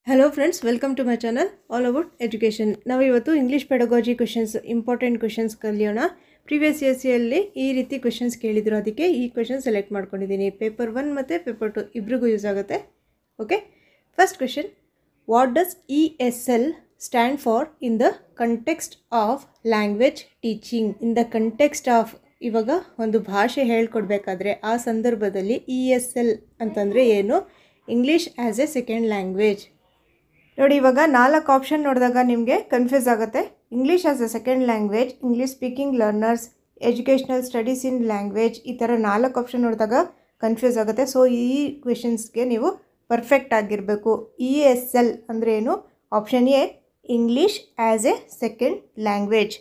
Hello friends, welcome to my channel all about education. ನಾವು ಇವತ್ತು English pedagogy questions important questions ಕಲಿಯೋಣ. Previous years ಅಲ್ಲಿ ಈ ರೀತಿ ಕ್ವೆಶ್ಚನ್ಸ್ ಕೇಳಿದ್ರು, ಅದಕ್ಕೆ ಈ ಕ್ವೆಶ್ಚನ್ ಸೆಲೆಕ್ಟ್ ಮಾಡ್ಕೊಂಡಿದ್ದೀನಿ. ಪೇಪರ್ 1 ಮತ್ತು ಪೇಪರ್ 2 ಇಬ್ಬರಿಗೂ ಯೂಸ್ ಆಗುತ್ತೆ. Okay, first question, what does ESL stand for in the context of language teaching? In the context of, ಇವಾಗ ಒಂದು ಭಾಷೆ ಹೇಳ್ಕೊಡ್ಬೇಕಾದ್ರೆ ಆ ಸಂದರ್ಭದಲ್ಲಿ ESL ಅಂತಂದರೆ ಏನು? English as a second language. ನೋಡಿ, ಇವಾಗ 4 ಆಪ್ಷನ್ ನೋಡಿದಾಗ ನಿಮಗೆ ಕನ್ಫ್ಯೂಸ್ ಆಗುತ್ತೆ. English as a second language, English speaking learners, educational studies in language, ಈ ಥರ 4 ಆಪ್ಷನ್ ನೋಡಿದಾಗ ಕನ್ಫ್ಯೂಸ್ ಆಗುತ್ತೆ. ಸೊ ಈ ಕ್ವೆಶನ್ಸ್ಗೆ ನೀವು ಪರ್ಫೆಕ್ಟ್ ಆಗಿರಬೇಕು. ESL ಅಂದರೆ ಏನು? Option A, English as a second language.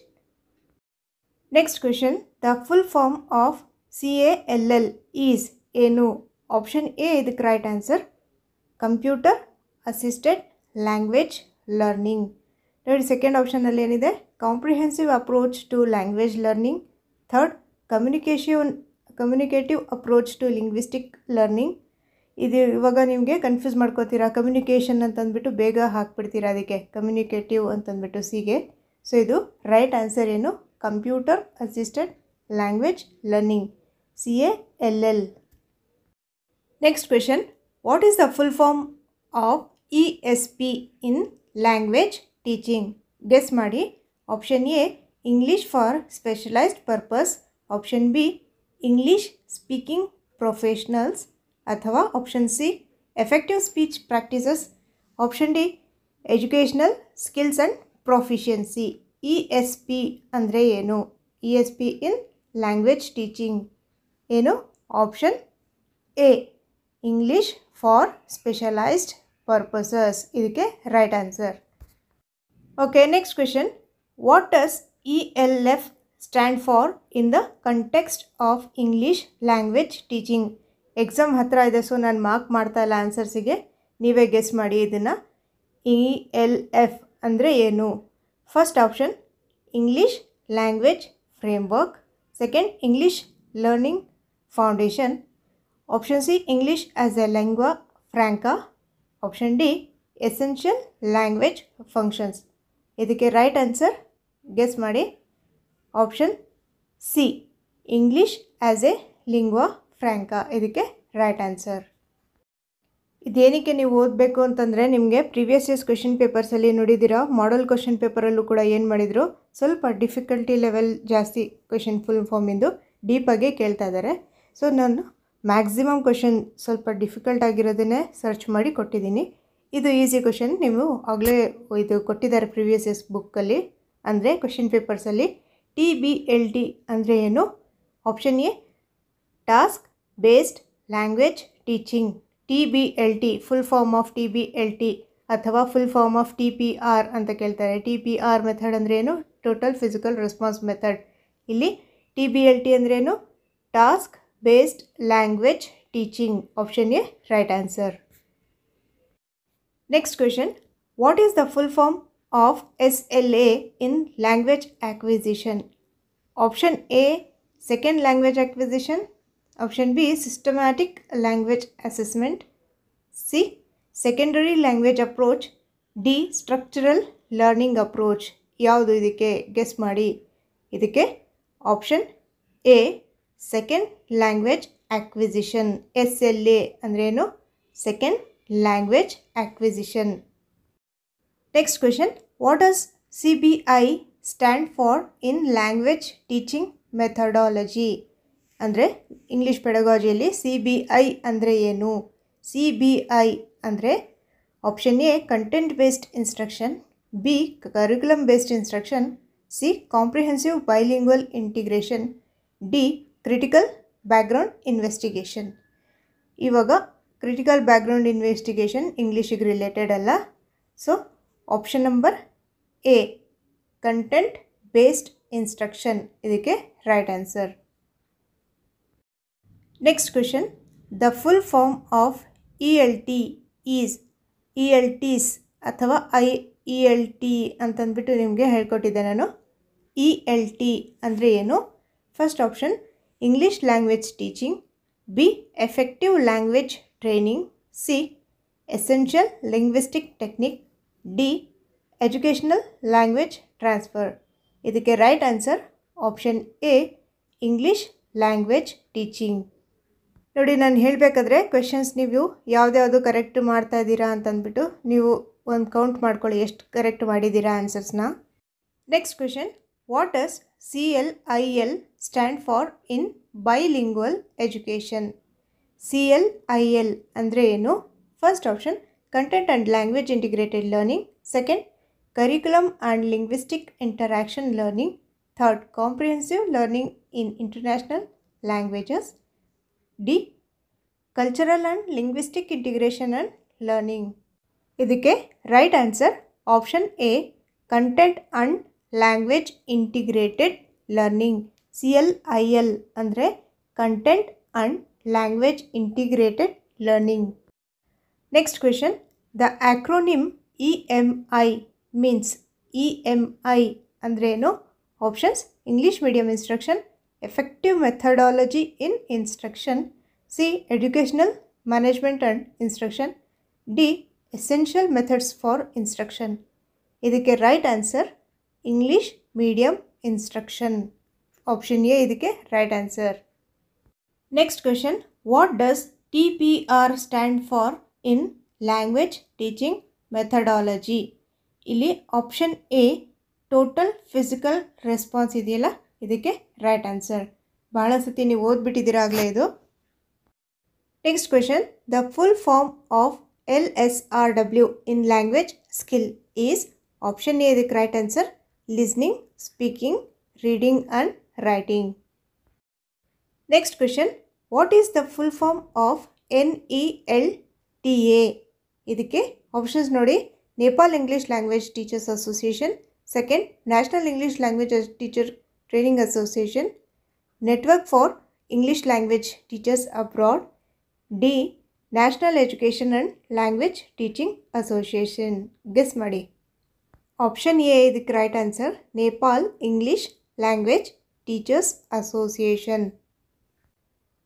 Next question, the full form of CALL is ಏನು? ಆಪ್ಷನ್ ಎ ಇದಕ್ಕೆ right answer. Computer assisted language learning. ನೋಡಿ, ಸೆಕೆಂಡ್ ಆಪ್ಷನಲ್ಲಿ ಏನಿದೆ? Comprehensive approach to language learning. Third, communicative approach to linguistic learning. ಇದು ಇವಾಗ ನಿಮಗೆ confuse ಮಾಡ್ಕೋತೀರಾ. Communication ಅಂತಂದ್ಬಿಟ್ಟು ಬೇಗ ಹಾಕ್ಬಿಡ್ತೀರಾ, ಅದಕ್ಕೆ ಕಮ್ಯುನಿಕೇಟಿವ್ ಅಂತಂದ್ಬಿಟ್ಟು ಸಿಗೆ. ಸೊ ಇದು ರೈಟ್ ಆನ್ಸರ್ ಏನು? Computer assisted language learning, CALL. Next question, what is the full form of ESP in language teaching? Guess ಮಾಡಿ. Option A, English for specialised purpose. Option B, English speaking professionals. ಅಥವಾ option C, effective speech practices. Option D, educational skills and proficiency. ESP ಅಂದರೆ ಏನು? ESP in language teaching ಏನು? Option A, English for specialised purposes, ಇದಕ್ಕೆ right answer. Okay, next question, what does ELF stand for in the context of English language teaching? Exam ಹತ್ತಿರ ಇದೆ, so ನಾನು mark ಮಾಡ್ತಾ ಇಲ್ಲ ಆನ್ಸರ್ಸಿಗೆ, ನೀವೇ ಗೆಸ್ ಮಾಡಿ ಇದನ್ನು. ELF ಅಂದರೆ ಏನು? First option, English language framework. Second, English learning foundation. Option C, English as a lingua franca. Option D, essential language functions. ಇದಕ್ಕೆ ರೈಟ್ ಆನ್ಸರ್ ಗೆಸ್ ಮಾಡಿ. Option C, English as a lingua franca, ಇದಕ್ಕೆ right answer. ಇದೇನಕ್ಕೆ ನೀವು ಓದಬೇಕು ಅಂತಂದರೆ, ನಿಮಗೆ previous years question ಪೇಪರ್ಸಲ್ಲಿ ನೋಡಿದ್ದೀರಾ, model question ಪೇಪರಲ್ಲೂ ಕೂಡ ಏನು ಮಾಡಿದರು, ಸ್ವಲ್ಪ ಡಿಫಿಕಲ್ಟಿ ಲೆವೆಲ್ ಜಾಸ್ತಿ ಕ್ವೆಶನ್ ಫುಲ್ ಫಾರ್ಮಿಂದು ಡೀಪಾಗಿ ಕೇಳ್ತಾ ಇದ್ದಾರೆ. ಸೊ ನಾನು ಮ್ಯಾಕ್ಸಿಮಮ್ ಕ್ವೆಶನ್ ಸ್ವಲ್ಪ ಡಿಫಿಕಲ್ಟ್ ಆಗಿರೋದನ್ನೇ ಸರ್ಚ್ ಮಾಡಿ ಕೊಟ್ಟಿದ್ದೀನಿ. ಇದು ಈಸಿ ಕ್ವೆಶನ್, ನೀವು ಆಗಲೇ ಇದು ಕೊಟ್ಟಿದ್ದಾರೆ ಪ್ರಿವಿಯಸ್ ಇಯರ್ಸ್ ಬುಕ್ಕಲ್ಲಿ, ಅಂದರೆ ಕ್ವೆಶನ್ ಪೇಪರ್ಸಲ್ಲಿ. TBLT ಅಂದರೆ ಏನು? Option A, task based language teaching. TBLT full form of TBLT ಅಥವಾ ಫುಲ್ ಫಾರ್ಮ್ ಆಫ್ TPR ಅಂತ ಕೇಳ್ತಾರೆ. TPR ಮೆಥಡ್ ಅಂದರೆ ಏನು? Total physical response method. ಇಲ್ಲಿ TBLT ಅಂದ್ರೇನು? Task based language teaching. Option A right answer. Next question, what is the full form of SLA in language acquisition? Option A, second language acquisition. Option B, systematic language assessment. C, secondary language approach. D, structural learning approach. ಯಾವುದು ಇದಕ್ಕೆ? Guess ಮಾಡಿ. ಇದಕ್ಕೆ option A, second language acquisition. SLA ಅಂದ್ರೇನು? Second language acquisition. Next question, what does CBI stand for in language teaching methodology? ಅಂದರೆ English ಪೆಡಗಾಜಿಯಲ್ಲಿ CBI ಅಂದರೆ ಏನು? CBI ಅಂದರೆ option A, content based instruction. B, curriculum based instruction. C, comprehensive bilingual integration. D, critical background investigation. ಇವಾಗ critical background investigation ಇಂಗ್ಲೀಷಿಗೆ related ಅಲ್ಲ. So option number A, content based instruction, ಇದಕ್ಕೆ right answer. Next question, the full form of ELT is. ELTs ಅಥವಾ IELT ಅಂತಂದ್ಬಿಟ್ಟು ನಿಮಗೆ ಹೇಳ್ಕೊಟ್ಟಿದ್ದೆ ನಾನು. ELT ಅಂದರೆ ಏನು? First option, English language teaching. B, effective language training. C, essential linguistic technique, D educational language transfer. ಇದಕ್ಕೆ right answer option A English language teaching. ನೋಡಿ, ನಾನು ಹೇಳಬೇಕಾದ್ರೆ ಕ್ವೆಶನ್ಸ್ ನೀವು ಯಾವುದ್ಯಾವುದು ಕರೆಕ್ಟ್ ಮಾಡ್ತಾ ಇದ್ದೀರಾ ಅಂತಂದ್ಬಿಟ್ಟು ನೀವು ಒಂದು ಕೌಂಟ್ ಮಾಡ್ಕೊಳ್ಳಿ ಎಷ್ಟು ಕರೆಕ್ಟ್ ಮಾಡಿದ್ದೀರಾ ಆನ್ಸರ್ಸ್ನ. Next question, what does CLIL stand for in bilingual education? CLIL ಅಂದರೆ ಏನು? First option content and language integrated learning, second curriculum and linguistic interaction learning, third comprehensive learning in international languages, D cultural and linguistic integration and learning. ಇದಕ್ಕೆ right answer option A content and language integrated learning. CLIL ಅಂದರೆ content and language integrated learning. Next question, the acronym EMI means. EMI ಅಂದರೆ ಏನು? Options English medium instruction, effective methodology in instruction, C educational management and instruction, D essential methods for instruction. ಇದಕ್ಕೆ right answer English medium instruction. Option A ಇದಕ್ಕೆ right answer. Next question, what does TPR stand for in language teaching methodology? ಇಲ್ಲಿ option A total physical response ಇದೆಯಲ್ಲ, ಇದಕ್ಕೆ right answer. ಭಾಳ ಸತಿ ನೀವು ಓದ್ಬಿಟ್ಟಿದ್ದೀರಾಗಲೇ ಇದು. Next question, the full form of LSRW in language skill is. Option A ಇದಕ್ಕೆ right answer listening, speaking, reading and writing. Next question, what is the full form of NELTA? ಇದಕ್ಕೆ options ನೋಡಿ, Nepal English language teachers association, second national English language teacher training association, network for English language teachers abroad, D national education and language teaching association. Guess ಮಾಡಿ. Option A ಇದಕ್ಕೆ right answer Nepal English language teachers association.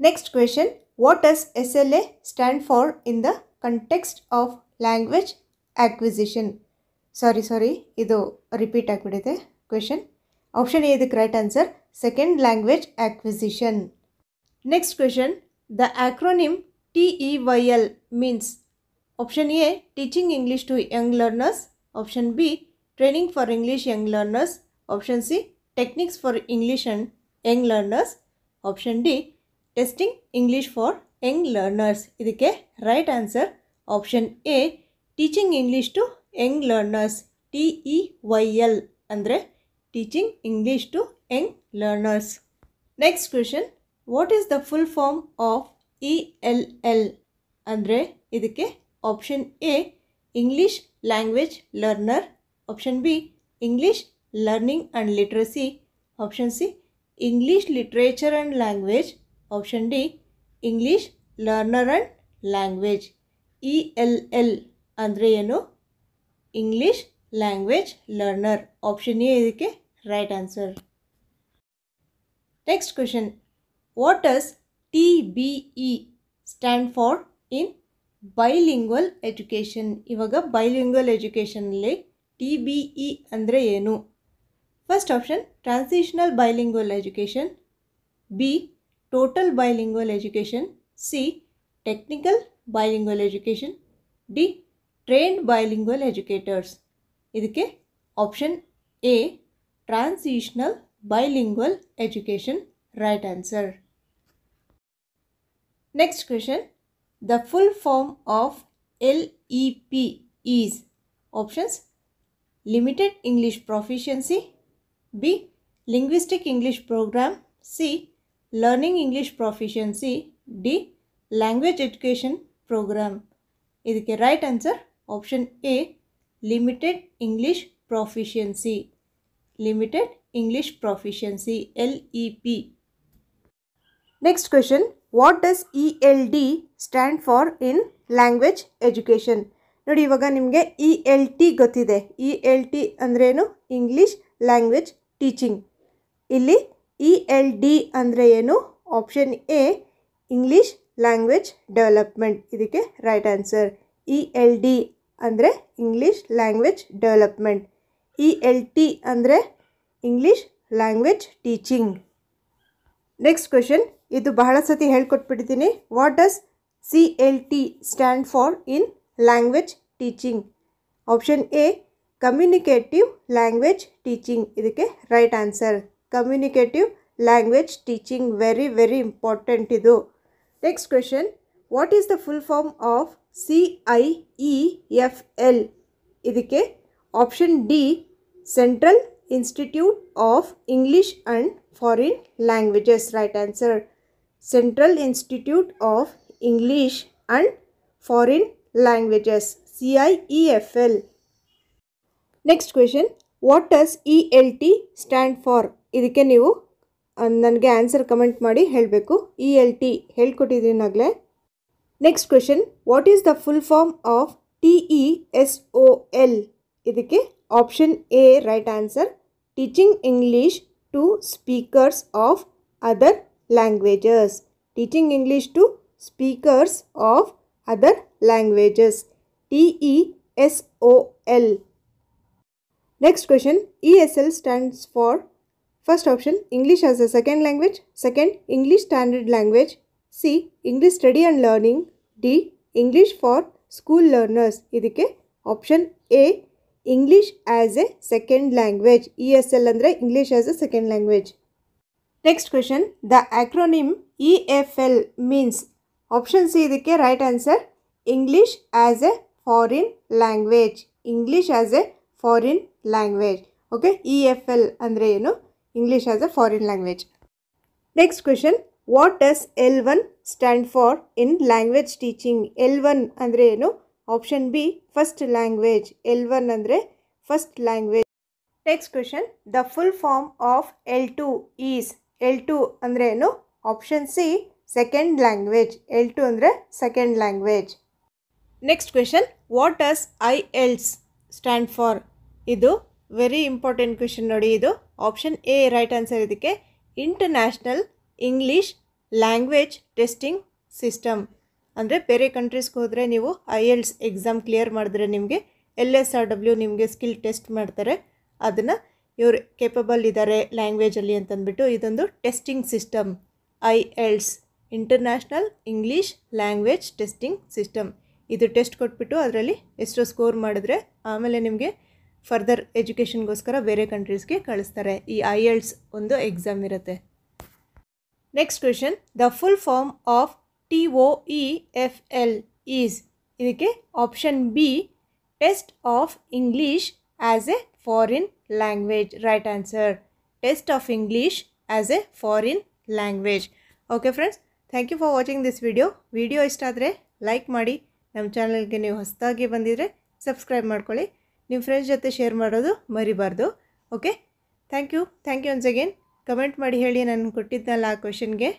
Next question, what does SLA stand for in the context of language acquisition? Sorry ಇದು repeat ಆಗಿಬಿಟ್ಟಿದೆ question. Option A ಇದಕ್ಕೆ right answer second language acquisition. Next question, the acronym TEYL means. Option A teaching English to young learners, option B training for English young learners, option C techniques for English and young learners, option D testing English for young learners. ಇದಕ್ಕೆ right answer option A teaching English to young learners. TEYL ಅಂದರೆ teaching English to young learners. Next question, what is the full form of ELL ಅಂದರೆ ಇದಕ್ಕೆ option A English language learner, option B English learning and literacy, option C English literature and language, option D English learner and language. ELL ಅಂದರೆ ಏನು? English language learner. Option A ಇದಕ್ಕೆ right answer. Next question, what does TBE stand for in bilingual education? ಇವಾಗ bilingual ಎಜುಕೇಷನಲ್ಲಿ TBE ಅಂದರೆ ಏನು? First option transitional bilingual education, B total bilingual education, C technical bilingual education, D trained bilingual educators. ಇದಕ್ಕೆ option A transitional bilingual education right answer. Next question, the full form of LEP is. Options limited English proficiency, B linguistic English programme, C learning English proficiency, D language education programme. ಇದಕ್ಕೆ right answer option A limited English proficiency. Limited English proficiency LEP. Next question, what does ELD stand for in language education? ನೋಡಿ, ಇವಾಗ ನಿಮಗೆ ELT ಗೊತ್ತಿದೆ. ELT ಅಂದ್ರೇನು? English language teaching. ಇಲ್ಲಿ ELD ಅಂದರೆ ಏನು? Option A English language development. ಇದಕ್ಕೆ right answer ELD ಅಂದರೆ ಇಂಗ್ಲೀಷ್ ಲ್ಯಾಂಗ್ವೇಜ್ ಡೆವಲಪ್ಮೆಂಟ್, ELT ಅಂದರೆ English language teaching. Next question, ಇದು ಬಹಳ ಸತಿ ಹೇಳ್ಕೊಟ್ಬಿಟ್ಟಿದ್ದೀನಿ. What does CLT stand for in language teaching? Option A communicative language teaching, ಇದಕ್ಕೆ right answer. Communicative language teaching, very very important ಇದು. Next question, what is the full form of CIEFL? ಇದಕ್ಕೆ option D central institute of English and foreign languages, right answer. Central institute of English and foreign languages, CIEFL. Next question, what does ELT stand for? ಇದಕ್ಕೆ ನೀವು ನನಗೆ answer comment ಮಾಡಿ ಹೇಳಬೇಕು. ELT ಹೇಳ್ಕೊಟ್ಟಿದ್ದೀನಿ ಆಗಲೇ. Next question, what is the full form of TESOL? ಇದಕ್ಕೆ option A right answer. Teaching English to speakers of other languages, teaching English to speakers of other languages, TESOL. Next question, ESL stands for, first option English as a second language, second English standard language, C English study and learning, D English for school learners. ಇದಕ್ಕೆ option A English as a second language, ESL ಅಂದರೆ English as a second language. Next question, the acronym EFL means? Option C ಇದಕ್ಕೆ right answer. English as a foreign language, English as a foreign language. Okay, EFL ಅಂದರೆ ಏನು? English as a foreign language. Next question, what does L1 stand for in language teaching? L1 ಅಂದರೆ ಏನು? Option B first language, L1 ಅಂದರೆ first language. Next question, the full form of L2 is? L2 ಅಂದರೆ ಏನು? Option C second language, L2 ಅಂದರೆ second language. Next question, what does IELTS stand for? ಇದು very important question ನೋಡಿ. ಇದು option A right answer. ಇದಕ್ಕೆ international English language testing system. ಅಂದರೆ ಬೇರೆ ಕಂಟ್ರೀಸ್ಗೆ ಹೋದರೆ ನೀವು IELTS ಎಕ್ಸಾಮ್ ಕ್ಲಿಯರ್ ಮಾಡಿದ್ರೆ ನಿಮಗೆ LSRW ನಿಮಗೆ ಸ್ಕಿಲ್ ಟೆಸ್ಟ್ ಮಾಡ್ತಾರೆ. ಅದನ್ನು ಇವರು ಕೇಪಬಲ್ ಇದ್ದಾರೆ ಲ್ಯಾಂಗ್ವೇಜಲ್ಲಿ ಅಂತಂದ್ಬಿಟ್ಟು ಇದೊಂದು testing system, IELTS international English language testing system. ಇದು ಟೆಸ್ಟ್ ಕೊಟ್ಬಿಟ್ಟು ಅದರಲ್ಲಿ ಎಷ್ಟು ಸ್ಕೋರ್ ಮಾಡಿದ್ರೆ ಆಮೇಲೆ ನಿಮಗೆ ಫರ್ದರ್ ಎಜುಕೇಷನ್ಗೋಸ್ಕರ ಬೇರೆ ಕಂಟ್ರೀಸ್ಗೆ ಕಳಿಸ್ತಾರೆ. ಈ IELTS ಒಂದು ಎಕ್ಸಾಮ್ ಇರುತ್ತೆ. Next question, the full form of TOEFL is? ಇದಕ್ಕೆ option B test of English as a foreign language, right answer. Test of English as a foreign language. Okay friends, thank you for watching this video. Video ಇಷ್ಟ ಆದರೆ like ಮಾಡಿ, ನಮ್ಮ ಚಾನಲ್ಗೆ ನೀವು ಹೊಸದಾಗಿ ಬಂದಿದ್ದರೆ subscribe ಮಾಡ್ಕೊಳ್ಳಿ, ನಿಮ್ಮ ಫ್ರೆಂಡ್ಸ್ ಜೊತೆ ಶೇರ್ ಮಾಡೋದು ಮರಿಬಾರ್ದು. Okay, thank you once again. Comment ಮಾಡಿ ಹೇಳಿ ನಾನು ಕೊಟ್ಟಿದ್ದಲ್ಲ ಆ ಕ್ವೆಶನ್ಗೆ